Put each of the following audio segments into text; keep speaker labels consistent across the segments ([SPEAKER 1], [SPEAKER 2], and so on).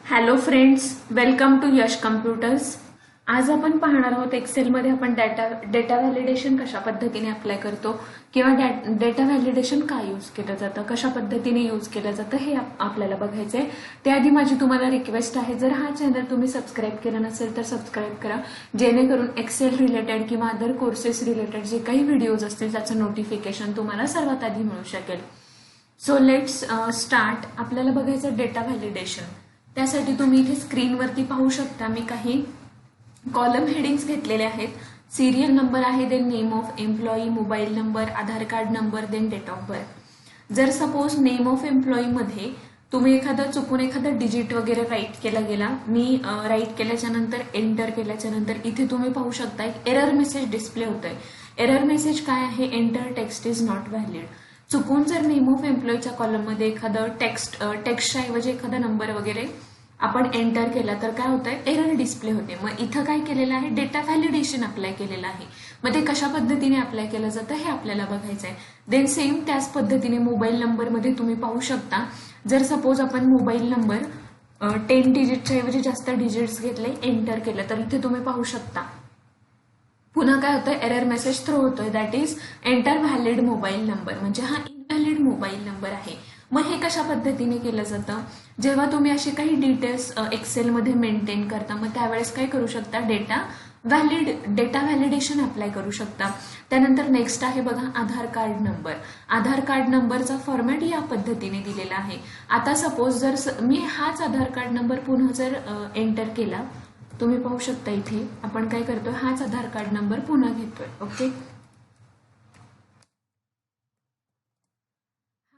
[SPEAKER 1] Hello friends, welcome to Yash computers. आज आपण पाहणार आहोत एक्सेलमध्ये आपण डेटा व्हॅलिडेशन कशा पद्धतीने अप्लाय करतो किंवा डेटा व्हॅलिडेशन का यूज केलं जातं, कशा पद्धतीने यूज केलं जातं हे आपल्याला बघायचं आहे. त्याआधी माझी तुम्हाला रिक्वेस्ट आहे, जर हा चॅनल तुम्ही सबस्क्राईब केला नसेल तर सबस्क्राईब करा, जेणेकरून एक्सेल रिलेटेड किंवा अदर कोर्सेस रिलेटेड जे काही व्हिडिओज असतील त्याचं नोटिफिकेशन तुम्हाला सर्वात आधी मिळू शकेल. So let's start. आपल्याला बघायचं डेटा व्हॅलिडेशन. त्यासाठी तुम्ही इथे स्क्रीनवरती पाहू शकता, मी काही कॉलम हेडिंग्स घेतलेले आहेत. सिरियल नंबर आहे, then name of employee, mobile number, Aadhaar card number, then date of birth. जर सपोज नेम ऑफ एम्प्लॉई मध्ये तुम्ही चुकून एखादा डिजिट वगैरे राईट केला गेला, मी राईट केल्याच्या नंतर एंटर केल्याच्या नंतर इथे तुम्ही पाहू शकता एक एरर मेसेज डिस्प्ले होतोय. एरर मेसेज काय आहे? Enter text is not valid. चुकून जर नेम ऑफ एम्प्लॉईच्या कॉलममध्ये एखादं टेक्स्टच्या ऐवजी एखादा नंबर वगैरे आपण एंटर केला तर काय होतंय? एरर डिस्प्ले होते. मग इथं काय केलेलं आहे? डेटा व्हॅलिडेशन अप्लाय केलेलं आहे. मग ते कशा पद्धतीने अप्लाय केलं जातं हे आपल्याला बघायचं आहे. देन सेम त्याच पद्धतीने मोबाईल नंबरमध्ये तुम्ही पाहू शकता, जर सपोज आपण मोबाईल नंबर 10 डिजिटच्या ऐवजी जास्त डिजिट्स घेतले, एंटर केलं तर इथे तुम्ही पाहू शकता पुन्हा काय होतंय? एरर मेसेज थ्रो होतोय, that is enter valid mobile number, म्हणजे हा इनव्हॅलिड मोबाईल नंबर आहे. मग हे कशा पद्धतीने केलं जातं? जेव्हा तुम्ही असे काही डिटेल्स एक्सेलमध्ये मेंटेन करता, मग त्यावेळेस काय करू शकता? डेटा व्हॅलिडेशन अप्लाय करू शकता. त्यानंतर नेक्स्ट आहे बघा, आधार कार्ड नंबर. आधार कार्ड नंबरचा फॉर्मॅट या पद्धतीने दिलेला आहे. आता सपोज जर मी हाच आधार कार्ड नंबर पुन्हा जर एंटर केला, तुम्ही पाहू शकता इथे आपण काय करतोय? हाच आधार कार्ड नंबर पुन्हा घेतोय. ओके,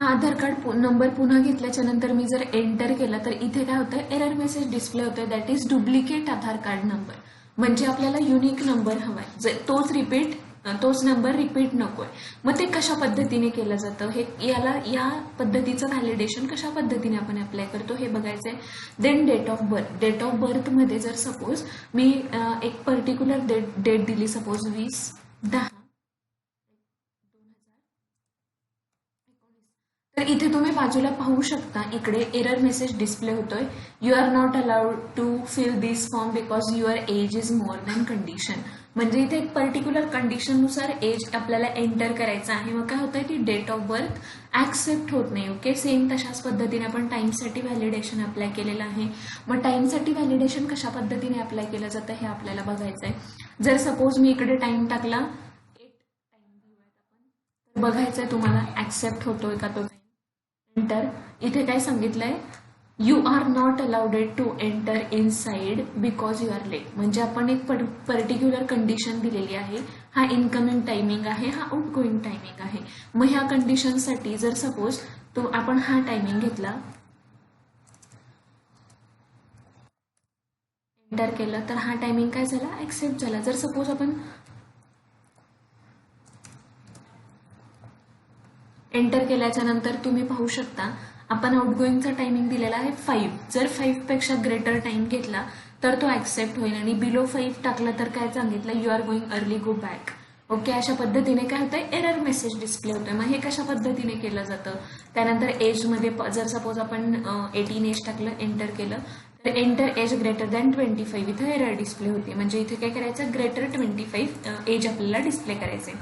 [SPEAKER 1] हा आधार कार्ड नंबर पुन्हा घेतल्याच्या नंतर मी जर एंटर केला तर इथे काय होतंय? एरर मेसेज डिस्प्ले होतोय, that is duplicate Aadhaar card number. म्हणजे आपल्याला युनिक नंबर हवाय, तोच नंबर रिपीट नकोय. मग ते कशा पद्धतीने केलं जातं हे या पद्धतीचं व्हॅलिडेशन कशा पद्धतीने आपण अप्लाय करतो हे बघायचंय. Then date of birth. Date of birth मध्ये जर सपोज मी एक पर्टिक्युलर डेट दिली, सपोज 20/10, तर इथे तुम्ही बाजूला पाहू शकता, इकडे एरर मेसेज डिस्प्ले होतोय, you are not allowed to fill this form because your age is more than condition. म्हणजे इथे एक पर्टिक्युलर कंडिशननुसार एज आपल्याला एंटर करायचं आहे. मग काय होतंय? ती डेट ऑफ बर्थ ऍक्सेप्ट होत नाही. ओके, सेम तशाच पद्धतीने आपण टाइमसाठी व्हॅलिडेशन अप्लाय केलेलं आहे. मग टाइमसाठी व्हॅलिडेशन कशा पद्धतीने अप्लाय केलं जातं हे आपल्याला बघायचंय. जर सपोज मी इकडे टाइम टाकला, बघायचंय तुम्हाला ऍक्सेप्ट होतोय का तो. एंटर. इथे काय सांगितलंय? You are not allowed to enter inside because you are late. म्हणजे आपण एक पर्टिक्युलर कंडिशन दिलेली आहे. हा इनकमिंग टायमिंग आहे, हा आउटगोईंग टायमिंग आहे. मग ह्या कंडिशनसाठी जर सपोज आपण हा टायमिंग घेतला, एंटर केलं तर हा टायमिंग काय झाला? ऍक्सेप्ट झाला. जर सपोज आपण एंटर केल्याच्या नंतर तुम्ही पाहू शकता आपण आउटगोईंगचा टायमिंग दिलेला आहे 5. जर 5 पेक्षा ग्रेटर टाइम घेतला तर तो ऍक्सेप्ट होईल, आणि बिलो 5 टाकला तर काय सांगितलं? You are going early, go back. Okay, अशा पद्धतीने काय होतंय? एरर मेसेज डिस्प्ले होतोय. मग हे कशा पद्धतीने केलं जातं? त्यानंतर एज मध्ये जर सपोज आपण 18 एज टाकलं, एंटर केलं तर एंटर एज ग्रेटर दॅन 25 इथं एरर डिस्प्ले होते. म्हणजे इथे काय करायचं? ग्रेटर 25 एज आपल्याला डिस्प्ले करायचे.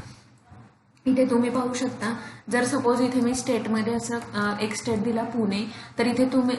[SPEAKER 1] इथे तुम्ही पाहू शकता, जर सपोज इथे मी स्टेटमध्ये असं एक स्टेट दिला पुणे, तर इथे तुम्ही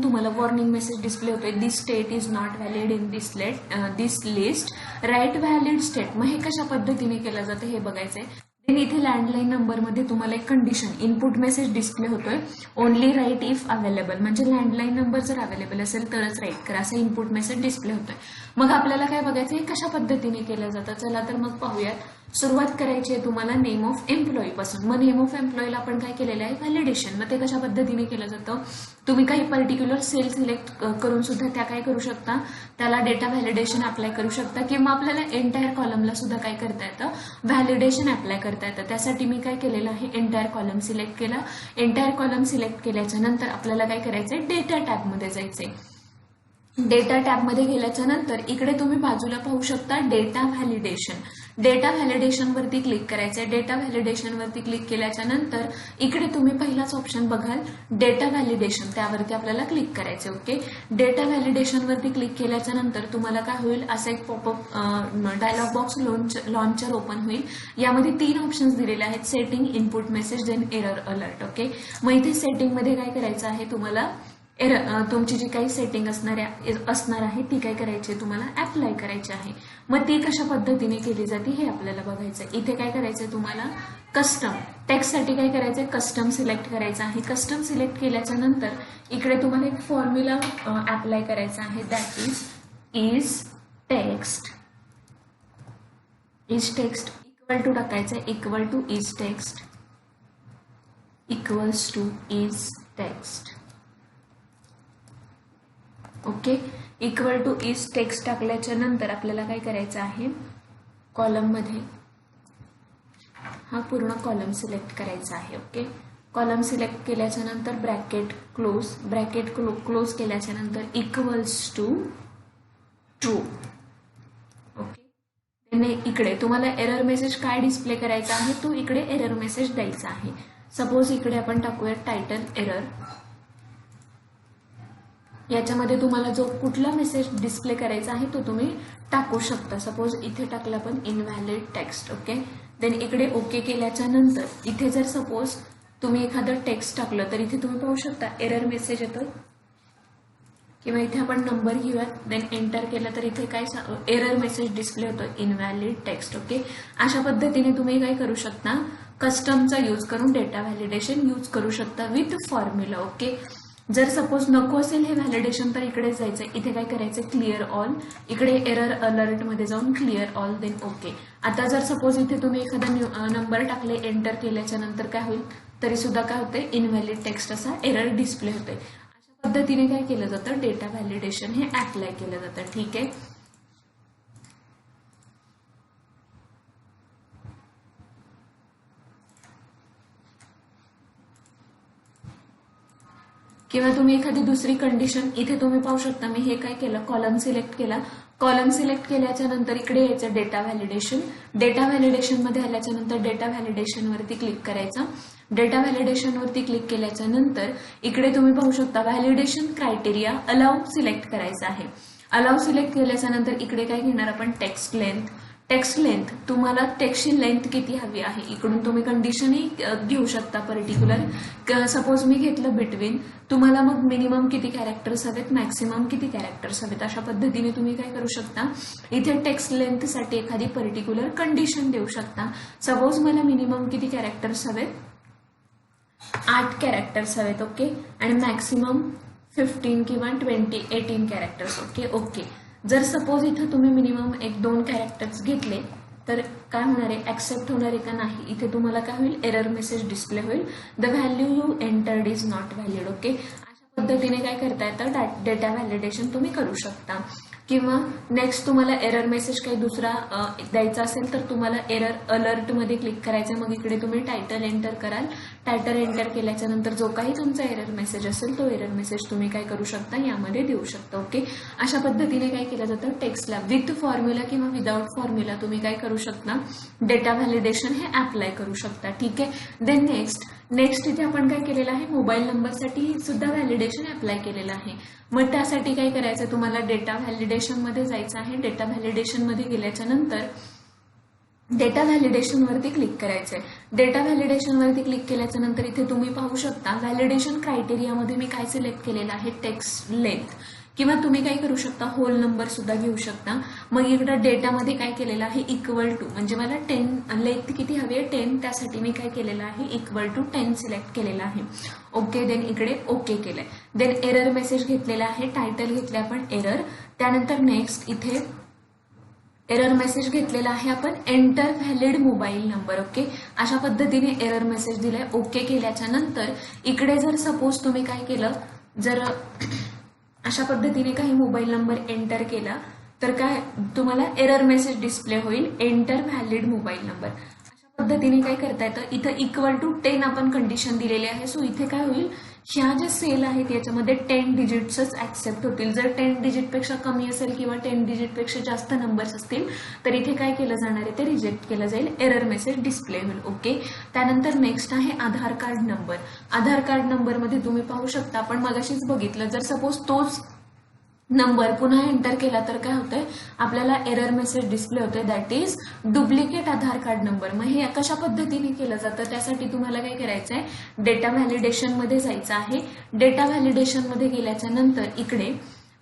[SPEAKER 1] तुम्हाला वॉर्निंग मेसेज डिस्प्ले होतोय, this state is not valid in this list, right valid state. मग हे कशा पद्धतीने केलं जातं हे बघायचंय. देन इथे लँडलाईन नंबरमध्ये तुम्हाला एक कंडिशन इनपुट मेसेज डिस्प्ले होतोय, ओनली राईट इफ अवेलेबल. म्हणजे लँडलाईन नंबर जर अवेलेबल असेल तरच राईट करा, असं इनपुट मेसेज डिस्प्ले होतोय. मग आपल्याला काय बघायचं? हे कशा पद्धतीने केलं जातं? चला तर मग पाहूयात. सुरुवात करायची आहे तुम्हाला नेम ऑफ एम्प्लॉई पासून. मग नेम ऑफ एम्प्लॉईला आपण काय केलेलं आहे? व्हॅलिडेशन. मग ते कशा पद्धतीने केलं जातं? तुम्ही काही पर्टिक्युलर सेल सिलेक्ट करून सुद्धा त्या काय करू शकता? त्याला डेटा व्हॅलिडेशन अप्लाय करू शकता, किंवा आपल्याला एंटायर कॉलमला सुद्धा काय करता येतं? व्हॅलिडेशन अप्लाय करता येतं. त्यासाठी मी काय केलेलं आहे? एंटायर कॉलम सिलेक्ट केला. एंटायर कॉलम सिलेक्ट केल्याच्या नंतर आपल्याला काय करायचंय? डेटा टॅबमध्ये जायचंय. डेटा टॅबमध्ये गेल्याच्या नंतर इकडे तुम्ही बाजूला पाहू शकता डेटा व्हॅलिडेशन. डेटा व्हॅलिडेशन वरती क्लिक करायचंय. डेटा व्हॅलिडेशन वरती क्लिक केल्याच्या नंतर इकडे तुम्ही पहिलाच ऑप्शन बघाल डेटा व्हॅलिडेशन, त्यावरती आपल्याला क्लिक करायचे. ओके, डेटा व्हॅलिडेशन वरती क्लिक केल्याच्या नंतर तुम्हाला काय होईल, असा एक popup dialog box launcher open होईल. यामध्ये 3 ऑप्शन्स दिलेले आहेत, setting, input message, then error alert. Okay, मग इथे सेटिंग मध्ये काय करायचं आहे, तुम्हाला तुमची जी काही सेटिंग असणार आहे ती काय करायची, तुम्हाला अप्लाय करायची आहे. मग ती कशा पद्धतीने केली जाते हे आपल्याला बघायचं. इथे काय करायचंय, तुम्हाला कस्टम टेक्स्टसाठी काय करायचंय, कस्टम सिलेक्ट करायचं आहे. कस्टम सिलेक्ट केल्याच्या नंतर इकडे तुम्हाला एक फॉर्म्युला अप्लाय करायचा आहे, that is text equal to टाकायचं, equal to is text equals to is text. Okay, equal to is text टाकल्याच्या नंतर आपल्याला काय करायचं आहे, कॉलम मध्ये हा पूर्ण कॉलम सिलेक्ट करायचा आहे. ओके, कॉलम सिलेक्ट केल्याच्या नंतर ब्रॅकेट क्लोज केल्याच्या नंतर इक्वल्स टू ट्रू. ओके, इकडे तुम्हाला एरर मेसेज काय डिस्प्ले करायचा आहे, तो इकडे एरर मेसेज द्यायचा आहे. सपोज इकडे आपण टाकूया टायटल एरर. याच्यामध्ये तुम्हाला जो कुठला मेसेज डिस्प्ले करायचा आहे तो तुम्ही टाकू शकता. सपोज इथे टाकला आपण इनव्हॅलिड टेक्स्ट. ओके, देन इकडे ओके केल्याच्या नंतर इथे जर सपोज तुम्ही एखादं टेक्स्ट टाकलं तर इथे तुम्ही पाहू शकता एरर मेसेज येतं, किंवा इथे आपण नंबर घेऊयात, देन एंटर केलं तर इथे काय एरर मेसेज डिस्प्ले होतो, इनव्हॅलिड टेक्स्ट. ओके, अशा पद्धतीने तुम्ही काय करू शकता, कस्टमचा यूज करून डेटा व्हॅलिडेशन यूज करू शकता विथ फॉर्म्युला. ओके, जर सपोज नको असेल हे व्हॅलिडेशन तर इकडे जायचं, इथे काय करायचं, क्लिअर ऑल, इकडे एरर अलर्ट मध्ये जाऊन क्लिअर ऑल, देन ओके. आता जर सपोज इथे तुम्ही एखादा नंबर टाकले, एंटर केल्याच्या नंतर काय होईल, तरी सुद्धा काय होते, इनव्हॅलिड टेक्स्ट असा एरर डिस्प्ले होते. अशा पद्धतीने काय केलं जातं, डेटा व्हॅलिडेशन हे अप्लाय केलं जातं. ठीक आहे, किंवा तुम्ही एखादी दुसरी कंडिशन, इथे तुम्ही पाहू शकता मी हे काय केलं, कॉलम सिलेक्ट केला. कॉलम सिलेक्ट केल्याच्या नंतर इकडे यायचं डेटा व्हॅलिडेशन मध्ये आल्याच्या नंतर डेटा व्हॅलिडेशन वरती क्लिक करायचं. डेटा व्हॅलिडेशन वरती क्लिक केल्याच्या नंतर इकडे तुम्ही पाहू शकता व्हॅलिडेशन क्रायटेरिया अलाउ सिलेक्ट करायचं आहे. अलाउ सिलेक्ट केल्याच्या नंतर इकडे काय घेणार आपण, टेक्स्ट लेंथ तुम्हाला टेक्स्टची लेंथ किती हवी आहे, इकडून तुम्ही कंडिशनही घेऊ शकता पर्टिक्युलर. सपोज मी घेतलं बिटवीन, तुम्हाला मग मिनिमम किती कॅरेक्टर्स हवेत, मॅक्सिमम किती कॅरेक्टर्स हवेत, अशा पद्धतीने तुम्ही काय करू शकता, इथे टेक्स्ट लेंथसाठी एखादी पर्टिक्युलर कंडिशन देऊ शकता. सपोज मला मिनिमम किती कॅरेक्टर्स हवेत, 8 कॅरेक्टर्स हवेत. ओके, आणि मॅक्सिमम 15 किंवा 18 कॅरेक्टर्स. ओके, जर सपोज इथं तुम्ही मिनिमम 1-2 कॅरेक्टर्स घेतले तर काय होणार आहे, ऍक्सेप्ट होणार आहे का नाही, इथे तुम्हाला काय होईल, एरर मेसेज डिस्प्ले होईल, the value you entered is not valid. Okay, अशा पद्धतीने काय करता येतं, डेटा व्हॅलिडेशन तुम्ही करू शकता. किंवा नेक्स्ट तुम्हाला एरर मेसेज काही दुसरा द्यायचा असेल तर तुम्हाला एरर अलर्ट मध्ये क्लिक करायचं. मग इकडे तुम्ही टायटल एंटर कराल. टायटल एंटर केल्याच्या नंतर जो काही तुमचा एरर मेसेज असेल तो एरर मेसेज तुम्ही काय करू शकता, यामध्ये देऊ शकता. ओके, अशा पद्धतीने काय केलं जातं, टेक्स्टला विथ फॉर्म्युला किंवा विदाउट फॉर्म्युला तुम्ही काय करू शकता, डेटा व्हॅलिडेशन हे अप्लाय करू शकता. ठीक आहे, देन नेक्स्ट इथे आपण काय केलेलं आहे, मोबाईल नंबरसाठी सुद्धा व्हॅलिडेशन अप्लाय केलेलं आहे. मग त्यासाठी काय करायचं, तुम्हाला डेटा व्हॅलिडेशन मध्ये जायचं आहे. डेटा व्हॅलिडेशन मध्ये गेल्याच्या नंतर डेटा व्हॅलिडेशन वरती क्लिक करायचंय. डेटा व्हॅलिडेशन वरती क्लिक केल्याच्या नंतर इथे तुम्ही पाहू शकता व्हॅलिडेशन क्रायटेरियामध्ये मी काय सिलेक्ट केलेलं आहे, टेक्स्ट लेंथ, किंवा तुम्ही काय करू शकता, होल नंबर सुद्धा घेऊ शकता. मग इकडं डेटामध्ये काय केलेलं आहे, इक्वल टू, म्हणजे मला 10 लेंथ किती हवी आहे, 10, त्यासाठी मी काय केलेलं आहे, इक्वल टू 10 सिलेक्ट केलेलं आहे. ओके, देन इकडे ओके केलंय. देन एरर मेसेज घेतलेला आहे, टायटल घेतले आपण एरर. त्यानंतर नेक्स्ट इथे एरर मेसेज घेतलेला आहे आपण, enter valid mobile number. Okay, अशा पद्धतीने एरर मेसेज दिलाय. ओके केल्याच्या नंतर इकडे जर सपोज तुम्ही काय केलं, जर अशा पद्धतीने काही मोबाईल नंबर एंटर केला तर काय तुम्हाला एरर मेसेज डिस्प्ले होईल, एंटर व्हॅलिड मोबाईल नंबर. अशा पद्धतीने काय करता येतं, इथं इक्वल टू 10 आपण कंडिशन दिलेली आहे. सो इथे काय होईल, ह्या ज्या सेल आहेत याच्यामध्ये 10 डिजिट्सच ऍक्सेप्ट होतील. जर 10 डिजिटपेक्षा कमी असेल किंवा 10 डिजिटपेक्षा जास्त नंबर्स असतील तर इथे काय केलं जाणार आहे, ते रिजेक्ट केलं जाईल, एरर मेसेज डिस्प्ले होईल. ओके. त्यानंतर नेक्स्ट आहे आधार card number. Aadhaar card number मध्ये तुम्ही पाहू शकता, आपण मगाशीच बघितलं, जर सपोज तोच नंबर पुन्हा एंटर केला तर काय होतंय, आपल्याला एरर मेसेज डिस्प्ले होतोय, that is duplicate Aadhaar card number. मग हे कशा पद्धतीने केलं जातं, त्यासाठी तुम्हाला काय करायचं आहे, डेटा व्हॅलिडेशन मध्ये जायचं आहे. डेटा व्हॅलिडेशन मध्ये गेल्याच्या नंतर इकडे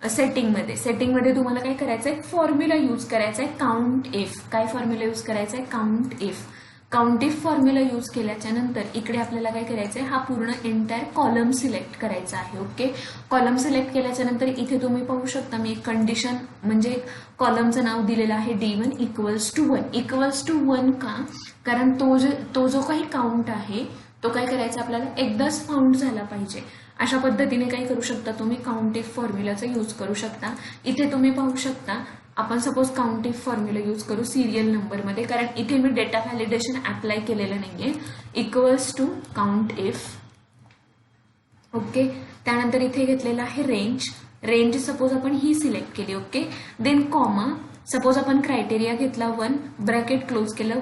[SPEAKER 1] सेटिंगमध्ये तुम्हाला काय करायचं आहे, फॉर्म्युला यूज करायचा आहे, काउंट इफ. काय फॉर्म्युला यूज करायचा आहे, count if. Count if formula use केल्याच्या नंतर इकडे आपल्याला काय करायचं आहे, हा पूर्ण एंटायर कॉलम सिलेक्ट करायचा आहे. ओके. कॉलम सिलेक्ट केल्याच्या नंतर इथे तुम्ही पाहू शकता, मी कंडिशन म्हणजे कॉलमचं नाव दिलेलं आहे D1 equals to 1. Equals to 1 का, कारण तो जो काही काउंट आहे तो काय करायचा, आपल्याला एकदाच फाउंड झाला पाहिजे. अशा पद्धतीने काय करू शकता तुम्ही, काउंट इफ फॉर्म्युलाचा यूज करू शकता. इथे तुम्ही पाहू शकता, आपण suppose count if formula use करू सिरियल नंबर मध्ये, कारण इथे मी डेटा व्हॅलिडेशन अप्लाय केलेलं नाहीये. Equals to count if. Okay. त्यानंतर इथे घेतलेला आहे रेंज सपोज आपण ही सिलेक्ट केली. ओके. देन कॉमा, सपोज आपण क्रायटेरिया घेतला 1, ब्रॅकेट क्लोज केलं,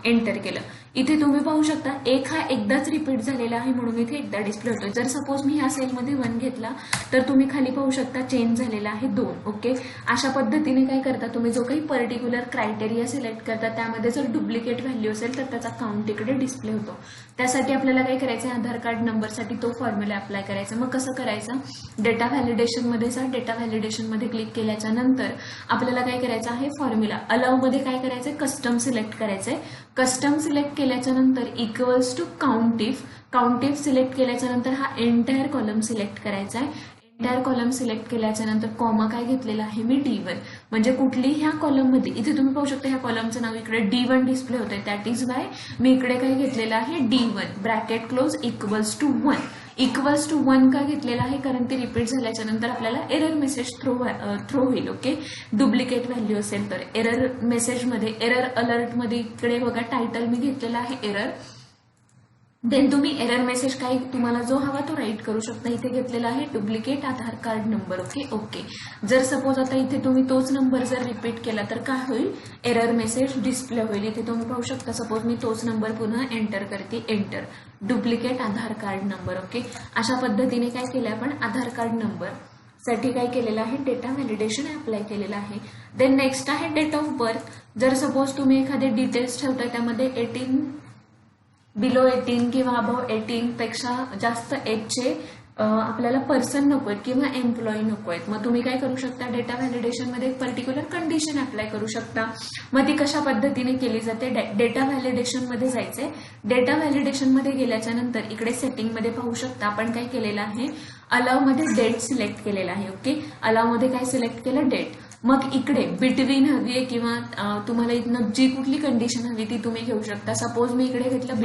[SPEAKER 1] एंटर केलं. इथे तुम्ही पाहू शकता, एक हा एकदाच रिपीट झालेला आहे म्हणून इथे एकदा डिस्प्ले होतोय. जर सपोज मी ह्या सेलमध्ये 1 घेतला तर तुम्ही खाली पाहू शकता चेंज झालेला आहे 2. ओके. अशा पद्धतीने काय करता तुम्ही, जो काही पर्टिक्युलर क्रायटेरिया सिलेक्ट करता त्यामध्ये जर डुप्लिकेट व्हॅल्यू असेल तर त्याचा काउंट इकडे डिस्प्ले होतो. त्यासाठी आपल्याला काय करायचं, आधार कार्ड नंबरसाठी तो फॉर्म्युला अप्लाय करायचा. मग कसं करायचं, डेटा व्हॅलिडेशन मध्ये जा. डेटा व्हॅलिडेशन मध्ये क्लिक केल्याच्या नंतर आपल्याला काय करायचं आहे, फॉर्म्युला अलाउ मध्ये काय करायचंय, कस्टम सिलेक्ट करायचंय. कस्टम सिलेक्ट केल्याच्या नंतर equals to count if select केल्याच्या नंतर हा एंटायर कॉलम सिलेक्ट करायचा आहे. एंटायर कॉलम सिलेक्ट केल्याच्या नंतर कॉमा काय घेतलेला आहे मी D1, म्हणजे कुठली ह्या कॉलम मध्ये, इथे तुम्ही पाहू शकता ह्या कॉलमचं नाव इकडे D1 डिस्प्ले होतंय, दॅट इज वाय मी इकडे काय घेतलेलं आहे, D1 bracket close equals to 1. Equals to 1 का घेतलेला आहे, कारण ते रिपीट झाल्याच्या नंतर आपल्याला एरर मेसेज थ्रो होईल. ओके. डुप्लिकेट व्हॅल्यू असेल तर एरर मेसेज मध्ये, एरर अलर्ट मध्ये इकडे बघा टायटल मी घेतलेला आहे एरर. देन तुम्ही एरर मेसेज काय तुम्हाला जो हवा तो राईट करू शकता. इथे घेतलेला आहे डुप्लिकेट आधार कार्ड नंबर. ओके. जर सपोज आता इथे तुम्ही तोच नंबर जर रिपीट केला तर काय होईल, एरर मेसेज डिस्प्ले होईल. इथे तुम्ही पाहू शकता, सपोज मी तोच नंबर पुन्हा एंटर करते, एंटर डुप्लिकेट आधार कार्ड नंबर. ओके. अशा पद्धतीने काय केलं आपण, आधार कार्ड नंबर साठी काय केलेलं आहे, डेटा व्हॅलिडेशन अप्लाय केलेलं आहे. देन नेक्स्ट आहे डेट ऑफ बर्थ. जर सपोज तुम्ही एखादे डिटेल्स ठेवताय त्यामध्ये 18 बिलो 18 किंवा अबव 18 पेक्षा जास्त एजचे आपल्याला पर्सन नको आहेत किंवा एम्प्लॉई नको आहेत, मग तुम्ही काय करू शकता, डेटा व्हॅलिडेशन मध्ये एक पर्टिक्युलर कंडिशन अप्लाय करू शकता. मग ती कशा पद्धतीने केली जाते, डेटा व्हॅलिडेशन मध्ये जायचंय. डेटा व्हॅलिडेशन मध्ये गेल्याच्या नंतर इकडे सेटिंग मध्ये पाहू शकता आपण काय केलेलं आहे, अलाव मध्ये डेट सिलेक्ट केलेला आहे. ओके. अलाव मध्ये काय सिलेक्ट केलं, डेट. मग इकडे बिटवीन हवी आहे किंवा तुम्हाला इथनं जी कुठली कंडिशन हवी ती तुम्ही घेऊ शकता. सपोज मी इकडे घेतलं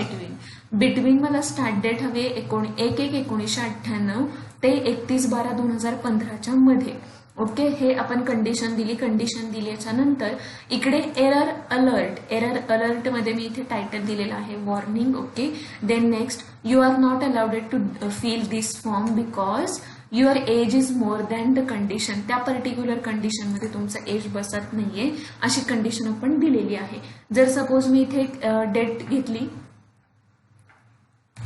[SPEAKER 1] बिटवीन मला स्टार्ट डेट हवी आहे 1/1/1998 ते 31/12/2015 मध्ये. ओके. हे आपण कंडिशन दिल्याच्या नंतर इकडे एरर अलर्ट मध्ये मी इथे टायटल दिलेला आहे warning. Okay. Then next, you are not allowed to fill this form because your age is more than the condition. त्या पर्टिक्युलर कंडिशन मध्ये तुमचं एज बसत नाहीये अशी कंडिशन आपण दिलेली आहे. जर सपोज मी इथे डेट घेतली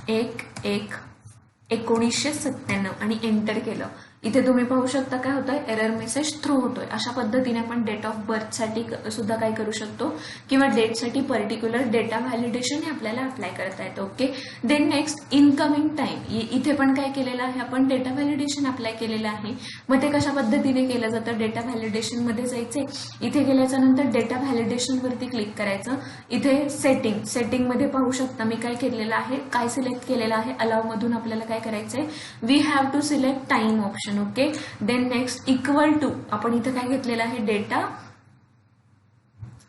[SPEAKER 1] 1/1/1997 आणि एंटर केलं, इथे तुम्ही पाहू शकता काय होतंय, एरर मेसेज थ्रो होतोय. अशा पद्धतीने आपण डेट ऑफ बर्थ साठी सुद्धा काय करू शकतो किंवा डेट साठी पर्टिक्युलर डेटा व्हॅलिडेशन हे आपल्याला अप्लाय करता येतं. Okay. Then next, incoming time. इथे पण काय केलेलं आहे, आपण डेटा व्हॅलिडेशन अप्लाय केलेलं आहे. मग ते कशा पद्धतीने केलं जातं, डेटा व्हॅलिडेशन मध्ये जायचंय. इथे गेल्याच्या नंतर डेटा व्हॅलिडेशन वरती क्लिक करायचं. इथे सेटिंग मध्ये पाहू शकता मी काय केलेलं आहे, काय सिलेक्ट केलेलं आहे, अलाव मधून आपल्याला काय करायचंय, we have to select time option. Okay. Then next, equal to. आपण इथे काय घेतलेलं आहे, data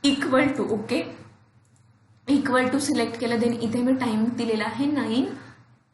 [SPEAKER 1] equal to. Okay. Equal to select केलं. देन इथे मी टाइम दिलेला आहे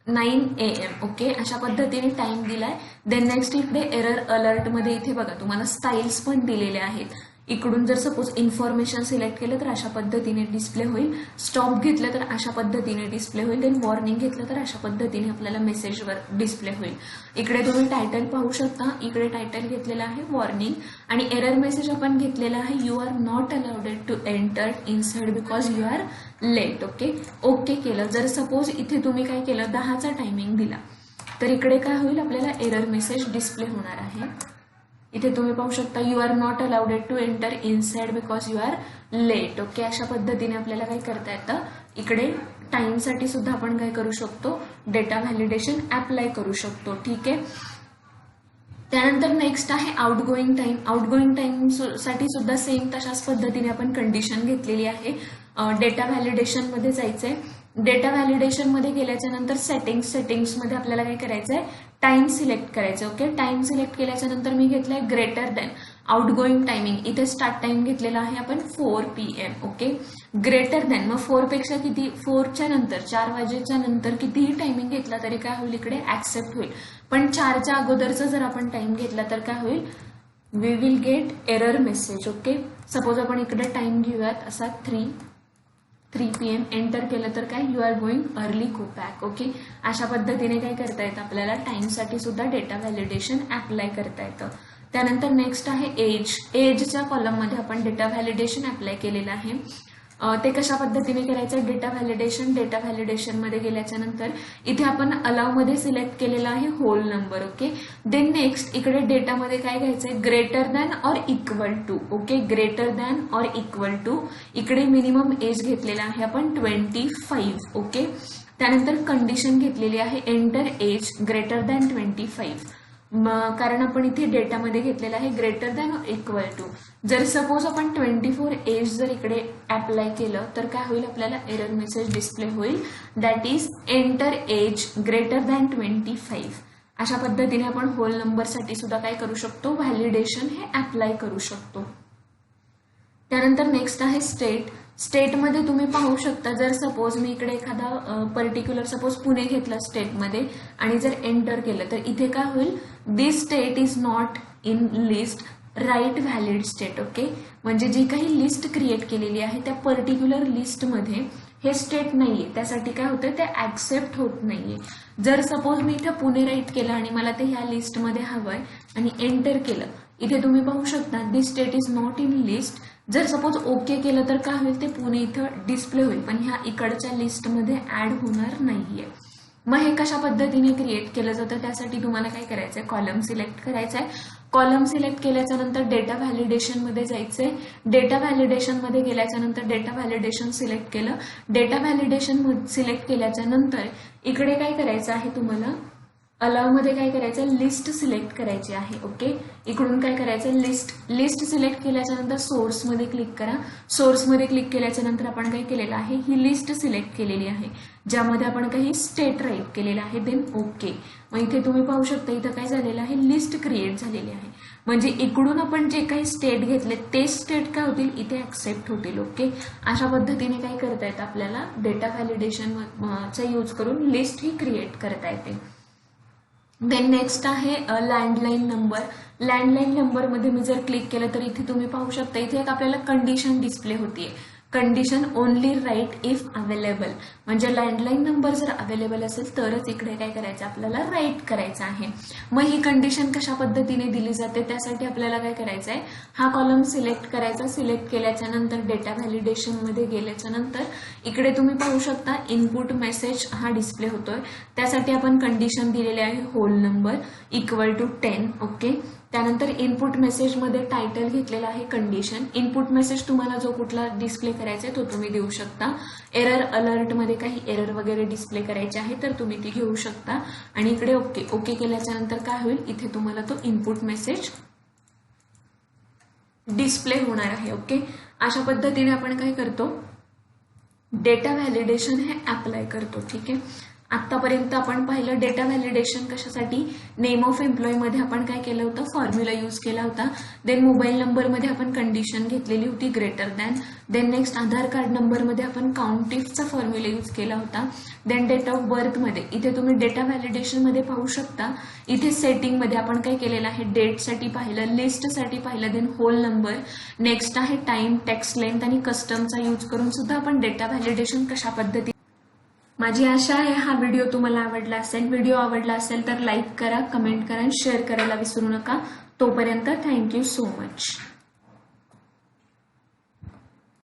[SPEAKER 1] 9 AM. ओके. अशा पद्धतीने टाइम दिलाय. देन नेक्स्ट, इकडे एरर अलर्ट मध्ये इथे बघा तुम्हाला स्टाईल्स पण दिलेले आहेत. इकडून जर सपोज इन्फॉर्मेशन सिलेक्ट केलं तर अशा पद्धतीने डिस्प्ले होईल, स्टॉप घेतलं तर अशा पद्धतीने डिस्प्ले होईल, देन वॉर्निंग घेतलं तर अशा पद्धतीने आपल्याला मेसेजवर डिस्प्ले होईल. इकडे तुम्ही टायटल पाहू शकता, इकडे टायटल घेतलेलं आहे वॉर्निंग आणि एरर मेसेज आपण घेतलेला आहे you are not allowed to enter inside because you are late. Okay केलं. जर सपोज इथे तुम्ही काय केलं 10चा टायमिंग दिला तर इकडे काय होईल आपल्याला एरर मेसेज डिस्प्ले होणार आहे. इथे तुम्ही पाहू शकता you are not allowed to enter inside because you are late. अशा पद्धतीने आपल्याला काय करता येतं, इकडे टाइमसाठी सुद्धा आपण काय करू शकतो, डेटा व्हॅलिडेशन अप्लाय करू शकतो. ठीक आहे. त्यानंतर नेक्स्ट आहे आउटगोईंग टाइम. आउटगोईंग टाइम साठी सुद्धा सेम तशाच पद्धतीने आपण कंडिशन घेतलेली आहे. डेटा व्हॅलिडेशन मध्ये जायचंय. डेटा व्हॅलिडेशन मध्ये गेल्याच्या नंतर सेटिंग्स मध्ये आपल्याला काय करायचंय, टाइम सिलेक्ट करायचं. टाइम सिलेक्ट केल्याच्या नंतर मी घेतलाय ग्रेटर दॅन आउटगोईंग टायमिंग. इथे स्टार्ट टाइम घेतलेला आहे आपण 4 PM. ग्रेटर दॅन मग 4 पेक्षा किती, 4च्या नंतर 4 वाजेच्या नंतर कितीही टायमिंग घेतला तरी काय होईल, इकडे ऍक्सेप्ट होईल. पण 4च्या अगोदरचा जर आपण टाइम घेतला तर काय होईल, we will get error message. Suppose आपण इकडे टाइम घेऊयात असा 3 PM एंटर केलं तर काय, you are going early go back. अशा पद्धतीने काय करता येतं आपल्याला टाइमसाठी सुद्धा डेटा व्हॅलिडेशन अप्लाय करता येतं. त्यानंतर नेक्स्ट आहे एजच्या कॉलममध्ये आपण डेटा व्हॅलिडेशन अप्लाय केलेलं आहे. ते कशा पद्धतीने करायचं, डेटा व्हॅलिडेशन मध्ये गेल्याच्या नंतर इथे आपण अलाव मध्ये सिलेक्ट केलेला आहे होल नंबर. देन नेक्स्ट इकडे डेटामध्ये काय घ्यायचंय, greater than or equal to. Greater than or equal to. इकडे मिनिमम एज घेतलेला आहे आपण 25. त्यानंतर कंडिशन घेतलेली आहे एंटर एज ग्रेटर दॅन 25. कारण आपण इथे डेटामध्ये घेतलेला आहे greater than or equal to. जर सपोज आपण 24 एज जर इकडे अप्लाय केलं तर काय होईल, आपल्याला एरर मेसेज डिस्प्ले होईल, that is enter age greater than 25. अशा पद्धतीने आपण होल नंबरसाठी सुद्धा काय करू शकतो, व्हॅलिडेशन हे अप्लाय करू शकतो. त्यानंतर नेक्स्ट आहे स्टेटमध्ये तुम्ही पाहू शकता, जर सपोज मी इकडे एखादा पर्टिक्युलर सपोज पुणे घेतला स्टेटमध्ये आणि जर एंटर केलं तर इथे काय होईल, this state is not in list right valid state. म्हणजे जी काही लिस्ट क्रिएट केलेली आहे त्या पर्टिक्युलर लिस्टमध्ये हे स्टेट नाहीये, त्यासाठी काय होतं, ते ऍक्सेप्ट होत नाहीये. जर सपोज मी इथे पुणे राईट केलं आणि मला ते ह्या लिस्टमध्ये हवंय आणि एंटर केलं, इथे तुम्ही पाहू शकता this state is not in list. जर सपोज ओके केलं तर काय होईल, ते पुणे इथं डिस्प्ले होईल पण ह्या इकडच्या लिस्टमध्ये ऍड होणार नाहीये. मग हे कशा पद्धतीने क्रिएट केलं जातं, त्यासाठी तुम्हाला काय करायचंय, कॉलम सिलेक्ट करायचंय. कॉलम सिलेक्ट केल्याच्या नंतर डेटा व्हॅलिडेशन मध्ये जायचंय. डेटा व्हॅलिडेशन मध्ये गेल्याच्या नंतर डेटा व्हॅलिडेशन सिलेक्ट केलं. डेटा व्हॅलिडेशन सिलेक्ट केल्याच्या नंतर इकडे काय करायचं आहे, तुम्हाला अलाव मध्ये काय करायचं, लिस्ट सिलेक्ट करायची आहे. इकडून काय करायचं, लिस्ट सिलेक्ट केल्याच्या नंतर सोर्स मध्ये क्लिक करा. सोर्स मध्ये क्लिक केल्याच्या नंतर आपण काय केलेलं आहे, ही लिस्ट सिलेक्ट केलेली आहे ज्यामध्ये आपण काही स्टेट राईट केलेलं आहे. Then okay. मग इथे तुम्ही पाहू शकता इथं काय झालेलं आहे, लिस्ट क्रिएट झालेली आहे. म्हणजे इकडून आपण जे काही स्टेट घेतले ते स्टेट काय होतील, इथे ऍक्सेप्ट होतील. अशा पद्धतीने काय करता येतं, आपल्याला डेटा व्हॅलिडेशनचा यूज करून लिस्ट ही क्रिएट करता येते. देन नेक्स्ट आहे लँडलाईन नंबर. लँडलाईन नंबर मध्ये मी जर क्लिक केलं तर इथे तुम्ही पाहू शकता इथे एक आपल्याला कंडिशन डिस्प्ले होतीये, condition only right if available. म्हणजे लँडलाईन नंबर जर अवेलेबल असेल तरच इकडे काय करायचं, आपल्याला राईट करायचं आहे. मग ही कंडिशन कशा पद्धतीने दिली जाते, त्यासाठी आपल्याला काय करायचं आहे, हा कॉलम सिलेक्ट करायचा. सिलेक्ट केल्याच्या नंतर डेटा व्हॅलिडेशन मध्ये गेल्याच्या नंतर इकडे तुम्ही पाहू शकता इनपुट मेसेज हा डिस्प्ले होतोय. त्यासाठी आपण कंडिशन दिलेली आहे होल नंबर इक्वल टू 10. त्यानंतर इनपुट मेसेज मध्ये टायटल घेतलेला आहे कंडिशन. इनपुट मेसेज तुम्हाला जो कुठला डिस्प्ले करायचा आहे तो तुम्ही देऊ शकता. एरर अलर्ट मध्ये काही एरर वगैरे डिस्प्ले करायचे आहे तर तुम्ही ती घेऊ शकता. आणि इकडे ओके केल्याच्या नंतर काय होईल, इथे तुम्हाला तो इनपुट मेसेज डिस्प्ले होणार आहे. अशा पद्धतीने आपण काय करतो, डेटा व्हॅलिडेशन हे अप्लाय करतो. ठीक आहे. आतापर्यंत आपण पाहिलं डेटा व्हॅलिडेशन कशासाठी, नेम ऑफ एम्प्लॉई मध्ये आपण काय केलं होतं, फॉर्म्युला यूज केला होता. देन मोबाईल नंबर मध्ये आपण कंडिशन घेतलेली होती ग्रेटर दॅन. देन नेक्स्ट आधार कार्ड नंबर मध्ये आपण काउंट इफचा फॉर्म्युला यूज केला होता. देन डेट ऑफ बर्थ मध्ये इथे तुम्ही डेटा व्हॅलिडेशन मध्ये पाहू शकता, इथे सेटिंग मध्ये आपण काय केलेलं आहे, डेट साठी पाहिलं, लिस्ट साठी पाहिलं, देन होल नंबर. नेक्स्ट आहे टाइम, टेक्स्ट लेंथ आणि कस्टमचा यूज करून सुद्धा आपण डेटा व्हॅलिडेशन कशा पद्धती. माझी आशा आहे हा व्हिडिओ तुम्हाला आवडला असेल. व्हिडिओ आवडला असेल तर लाईक करा, कमेंट करा आणि शेअर करायला विसरू नका. तोपर्यंत थँक्यू सो मच.